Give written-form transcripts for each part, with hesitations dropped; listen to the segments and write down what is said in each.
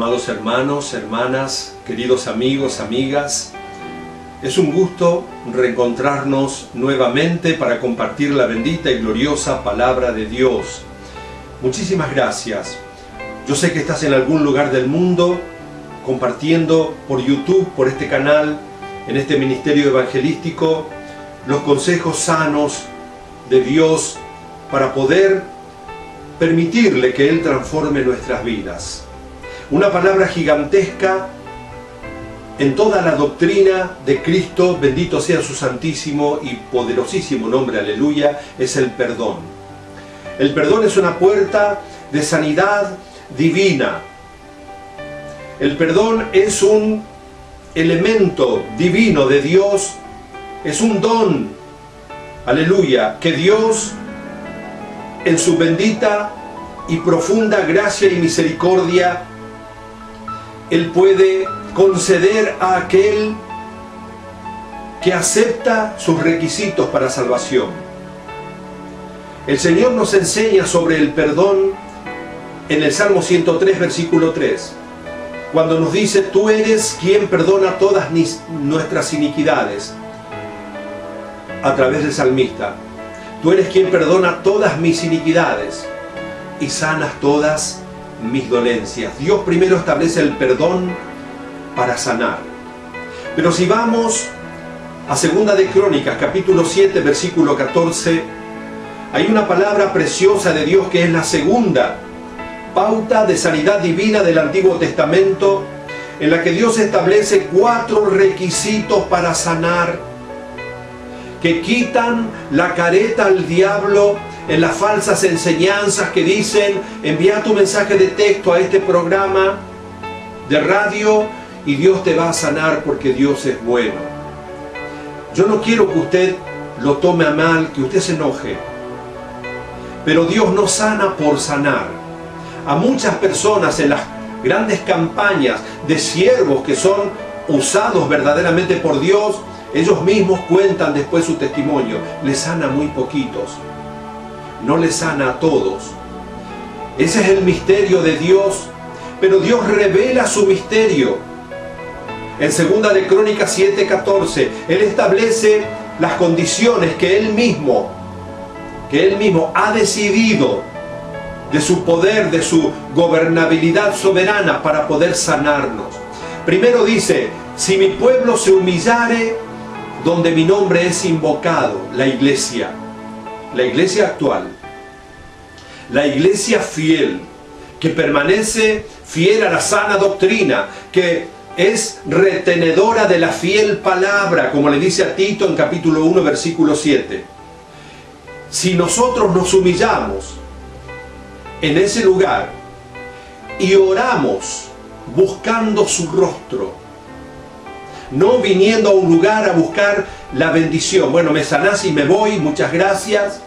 Amados hermanos, hermanas, queridos amigos, amigas, es un gusto reencontrarnos nuevamente para compartir la bendita y gloriosa palabra de Dios. Muchísimas gracias. Yo sé que estás en algún lugar del mundo compartiendo por YouTube, por este canal, en este ministerio evangelístico, los consejos sanos de Dios para poder permitirle que Él transforme nuestras vidas. Una palabra gigantesca en toda la doctrina de Cristo, bendito sea su santísimo y poderosísimo nombre, aleluya, es el perdón. El perdón es una puerta de sanidad divina. El perdón es un elemento divino de Dios, es un don, aleluya, que Dios en su bendita y profunda gracia y misericordia, Él puede conceder a aquel que acepta sus requisitos para salvación. El Señor nos enseña sobre el perdón en el Salmo 103, versículo 3, cuando nos dice: tú eres quien perdona todas nuestras iniquidades, a través del salmista. Tú eres quien perdona todas mis iniquidades y sanas todas mis dolencias. Dios primero establece el perdón para sanar. Pero si vamos a Segunda de Crónicas, capítulo 7, versículo 14, hay una palabra preciosa de Dios que es la segunda pauta de sanidad divina del Antiguo Testamento, en la que Dios establece 4 requisitos para sanar, que quitan la careta al diablo en las falsas enseñanzas que dicen: envía tu mensaje de texto a este programa de radio y Dios te va a sanar porque Dios es bueno. Yo no quiero que usted lo tome a mal, que usted se enoje, pero Dios no sana por sanar. A muchas personas en las grandes campañas de siervos que son usados verdaderamente por Dios, ellos mismos cuentan después su testimonio: les sana muy poquitos, no les sana a todos. Ese es el misterio de Dios, pero Dios revela su misterio. En Segunda de Crónicas 7:14, Él establece las condiciones que Él mismo ha decidido, de su poder, de su gobernabilidad soberana, para poder sanarnos. Primero dice: si mi pueblo se humillare, donde mi nombre es invocado. La iglesia actual, la iglesia fiel, que permanece fiel a la sana doctrina, que es retenedora de la fiel palabra, como le dice a Tito en capítulo 1, versículo 7. Si nosotros nos humillamos en ese lugar y oramos buscando su rostro, no viniendo a un lugar a buscar la bendición: bueno, me sanás y me voy, muchas gracias.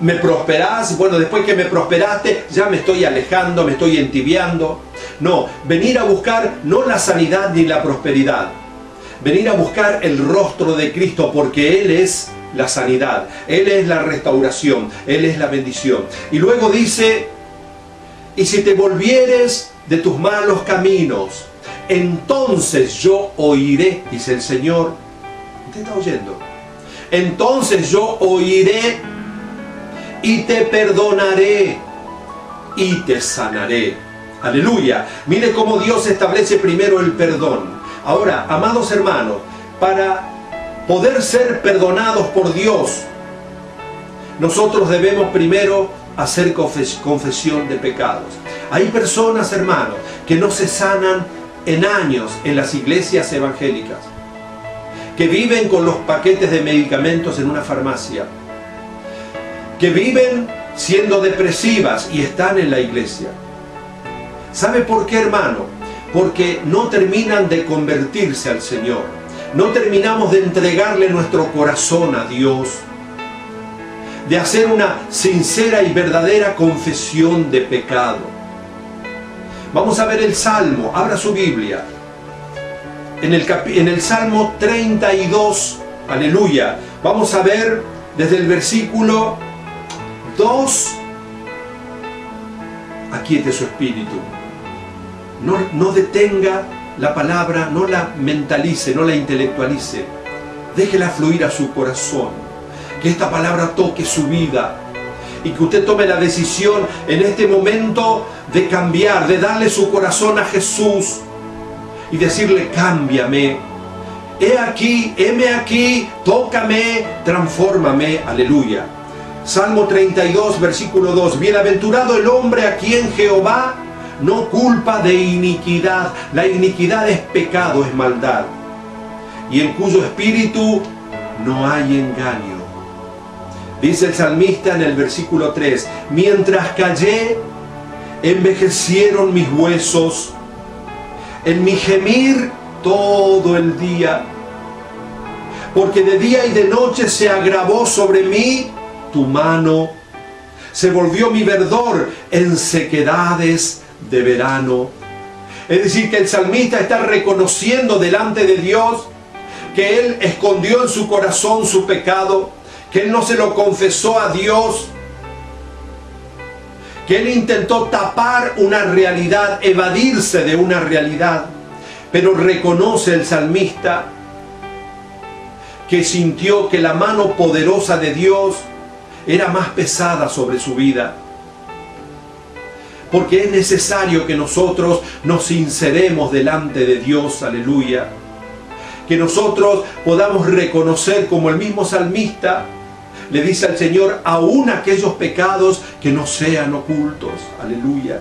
Me prosperás, bueno, después que me prosperaste ya me estoy alejando, me estoy entibiando. No, venir a buscar no la sanidad ni la prosperidad, venir a buscar el rostro de Cristo, porque Él es la sanidad, Él es la restauración, Él es la bendición. Y luego dice: y si te volvieres de tus malos caminos, entonces yo oiré, dice el Señor. ¿Usted está oyendo? Entonces yo oiré y te perdonaré y te sanaré. Aleluya. Mire cómo Dios establece primero el perdón. Ahora, amados hermanos, para poder ser perdonados por Dios, nosotros debemos primero hacer confesión de pecados. Hay personas, hermanos, que no se sanan en años en las iglesias evangélicas, que viven con los paquetes de medicamentos en una farmacia, que viven siendo depresivas y están en la iglesia. ¿Sabe por qué, hermano? Porque no terminan de convertirse al Señor, no terminamos de entregarle nuestro corazón a Dios, de hacer una sincera y verdadera confesión de pecado. Vamos a ver el Salmo, abra su Biblia, en el Salmo 32, aleluya. Vamos a ver desde el versículo 2, aquiete su espíritu. no detenga la palabra, no la mentalice, no la intelectualice. Déjela fluir a su corazón. Que esta palabra toque su vida. Y que usted tome la decisión en este momento de cambiar, de darle su corazón a Jesús. Y decirle, cámbiame. Heme aquí, tócame, transfórmame. Aleluya. Salmo 32, versículo 2. Bienaventurado el hombre a quien Jehová no culpa de iniquidad. La iniquidad es pecado, es maldad. Y en cuyo espíritu no hay engaño. Dice el salmista en el versículo 3. Mientras callé, envejecieron mis huesos. En mi gemir todo el día. Porque de día y de noche se agravó sobre mí tu mano. Se volvió mi verdor en sequedades de verano. Es decir, que el salmista está reconociendo delante de Dios que él escondió en su corazón su pecado, que él no se lo confesó a Dios, que él intentó tapar una realidad, evadirse de una realidad, pero reconoce el salmista que sintió que la mano poderosa de Dios era más pesada sobre su vida. Porque es necesario que nosotros nos sinceremos delante de Dios, aleluya. Que nosotros podamos reconocer, como el mismo salmista le dice al Señor, aún aquellos pecados que no sean ocultos, aleluya.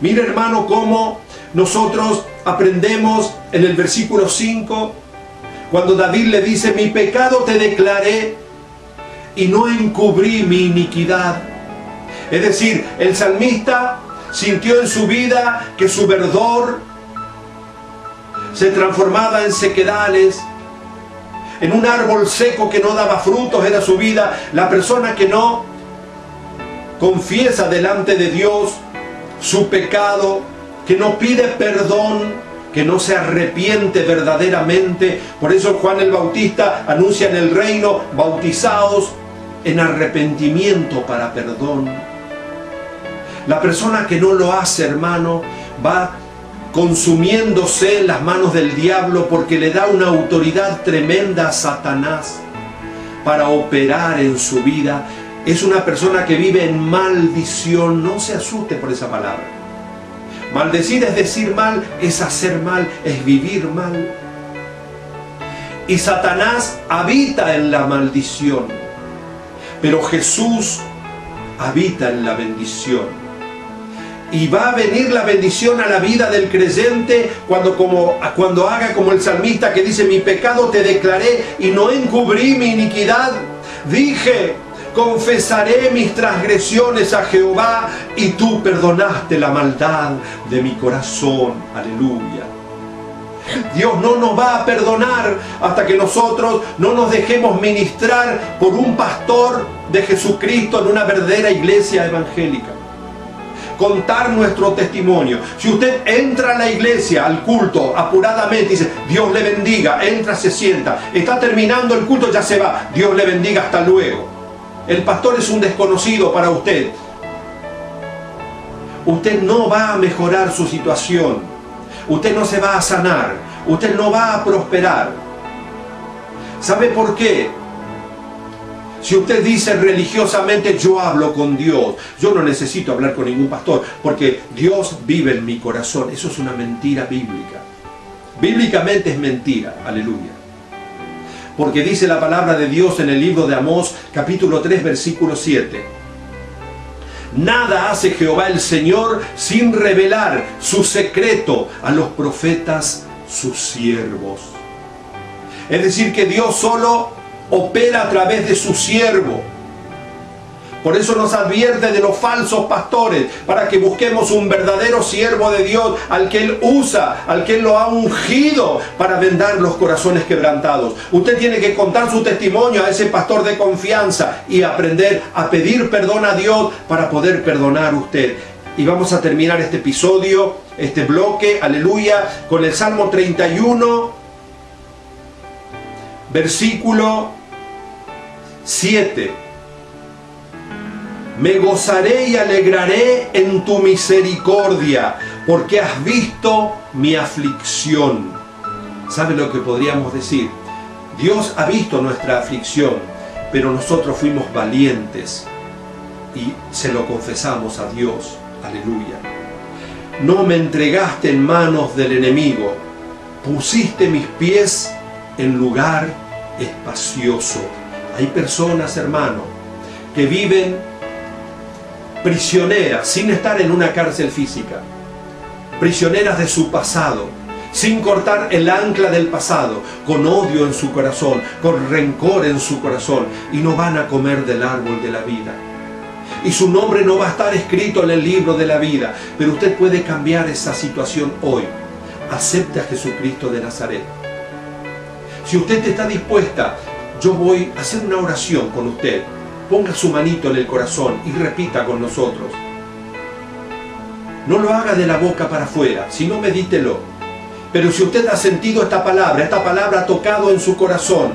Mira, hermano, cómo nosotros aprendemos en el versículo 5, cuando David le dice, mi pecado te declaré y no encubrí mi iniquidad. Es decir, el salmista sintió en su vida que su verdor se transformaba en sequedales, en un árbol seco que no daba frutos, era su vida. La persona que no confiesa delante de Dios su pecado, que no pide perdón, que no se arrepiente verdaderamente. Por eso Juan el Bautista anuncia en el reino, bautizaos en arrepentimiento para perdón. La persona que no lo hace, hermano, va consumiéndose en las manos del diablo, porque le da una autoridad tremenda a Satanás para operar en su vida. Es una persona que vive en maldición. No se asuste por esa palabra. Maldecir es decir mal, es hacer mal, es vivir mal. Y Satanás habita en la maldición, pero Jesús habita en la bendición. Y va a venir la bendición a la vida del creyente cuando haga como el salmista que dice, mi pecado te declaré y no encubrí mi iniquidad. Dije, confesaré mis transgresiones a Jehová y tú perdonaste la maldad de mi corazón. Aleluya. Dios no nos va a perdonar hasta que nosotros no nos dejemos ministrar por un pastor de Jesucristo en una verdadera iglesia evangélica. Contar nuestro testimonio. Si usted entra a la iglesia, al culto, apuradamente, dice, Dios le bendiga, entra, se sienta, está terminando el culto, ya se va, Dios le bendiga, hasta luego. El pastor es un desconocido para usted. Usted no va a mejorar su situación. Usted no se va a sanar. Usted no va a prosperar. ¿Sabe por qué? Si usted dice religiosamente, yo hablo con Dios, yo no necesito hablar con ningún pastor, porque Dios vive en mi corazón. Eso es una mentira bíblica. Bíblicamente es mentira, aleluya. Porque dice la palabra de Dios en el libro de Amós, capítulo 3, versículo 7. Nada hace Jehová el Señor sin revelar su secreto a los profetas, sus siervos. Es decir, que Dios solo opera a través de su siervo. Por eso nos advierte de los falsos pastores, para que busquemos un verdadero siervo de Dios, al que Él usa, al que Él lo ha ungido para vendar los corazones quebrantados. Usted tiene que contar su testimonio a ese pastor de confianza y aprender a pedir perdón a Dios para poder perdonar usted. Y vamos a terminar este episodio, este bloque, aleluya, con el Salmo 31, versículo 7. Me gozaré y alegraré en tu misericordia, porque has visto mi aflicción. ¿Sabe lo que podríamos decir? Dios ha visto nuestra aflicción, pero nosotros fuimos valientes y se lo confesamos a Dios. Aleluya. No me entregaste en manos del enemigo, pusiste mis pies en lugar espacioso. Hay personas, hermano, que viven prisioneras sin estar en una cárcel física, prisioneras de su pasado, sin cortar el ancla del pasado, con odio en su corazón, con rencor en su corazón, y no van a comer del árbol de la vida. Y su nombre no va a estar escrito en el libro de la vida, pero usted puede cambiar esa situación hoy. Acepte a Jesucristo de Nazaret. Si usted está dispuesta, yo voy a hacer una oración con usted. Ponga su manito en el corazón y repita con nosotros. No lo haga de la boca para afuera, sino medítelo. Pero si usted ha sentido esta palabra ha tocado en su corazón,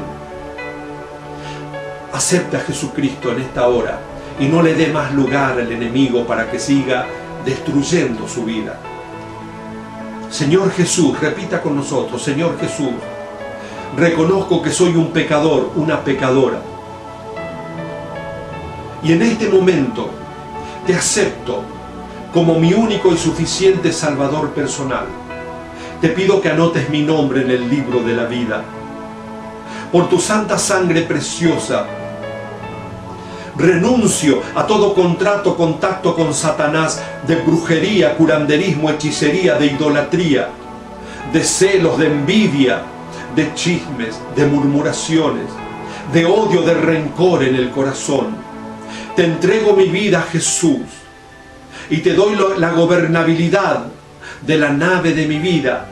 acepte a Jesucristo en esta hora y no le dé más lugar al enemigo para que siga destruyendo su vida. Señor Jesús, repita con nosotros, Señor Jesús, reconozco que soy un pecador, una pecadora. Y en este momento te acepto como mi único y suficiente Salvador personal. Te pido que anotes mi nombre en el libro de la vida. Por tu santa sangre preciosa, renuncio a todo contrato, contacto con Satanás, de brujería, curanderismo, hechicería, de idolatría, de celos, de envidia, de chismes, de murmuraciones, de odio, de rencor en el corazón. Te entrego mi vida, Jesús, y te doy la gobernabilidad de la nave de mi vida,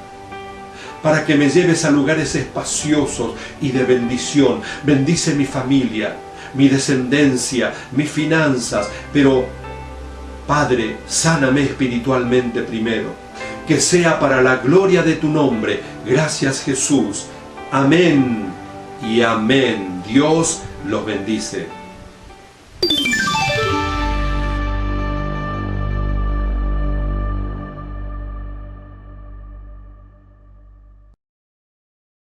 para que me lleves a lugares espaciosos y de bendición. Bendice mi familia, mi descendencia, mis finanzas, pero, Padre, sáname espiritualmente primero. Que sea para la gloria de tu nombre. Gracias, Jesús. Amén y amén. Dios los bendice.